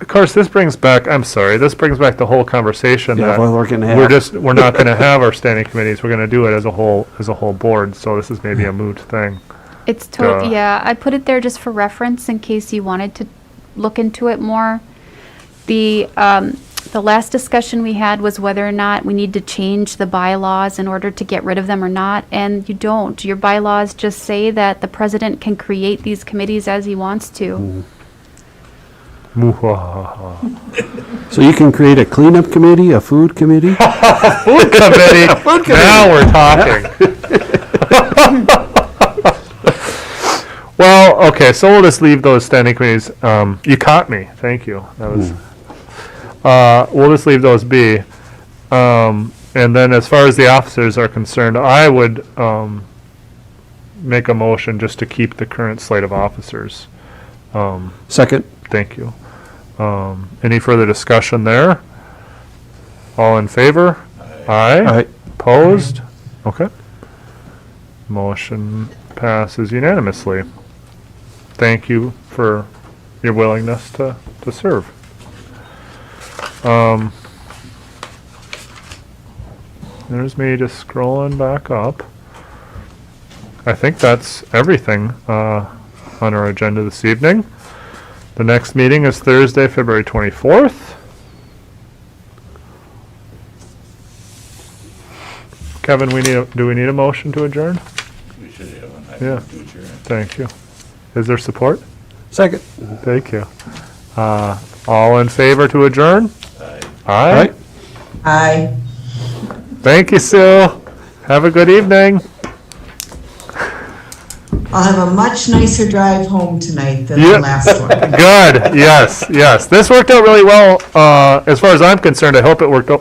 of course, this brings back. I'm sorry. This brings back the whole conversation Yeah, that well, we're gonna have. we're not going to have our standing committees. We're going to do it as a whole board. So this is maybe a moot thing. It's Duh. yeah, I put it there just for reference in case you wanted to look into it more. The last discussion we had was whether or not we need to change the bylaws in order to get rid of them or not, and you don't. Your bylaws just say that the president can create these committees as he wants to. Muhahaha. So you can create a cleanup committee, a food committee? Food committee. Now we're talking. Well, okay, so we'll just leave those standing committees. You caught me. Thank you. That was. We'll just leave those be. And then as far as the officers are concerned, I would make a motion just to keep the current slate of officers. Second. Thank you. Any further discussion there? All in favor? Aye. Aye. Opposed? Okay. Motion passes unanimously. Thank you for your willingness to serve. There's me just scrolling back up. I think that's everything on our agenda this evening. The next meeting is Thursday, February 24th. Kevin, do we need a motion to adjourn? We should have one. Yeah. Thank you. Is there support? Second. Thank you. All in favor to adjourn? Aye. Aye. Thank you, Sue. Have a good evening. I'll have a much nicer drive home tonight than Yep. the last one. Good. Yes. This worked out really well. As far as I'm concerned, I hope it worked out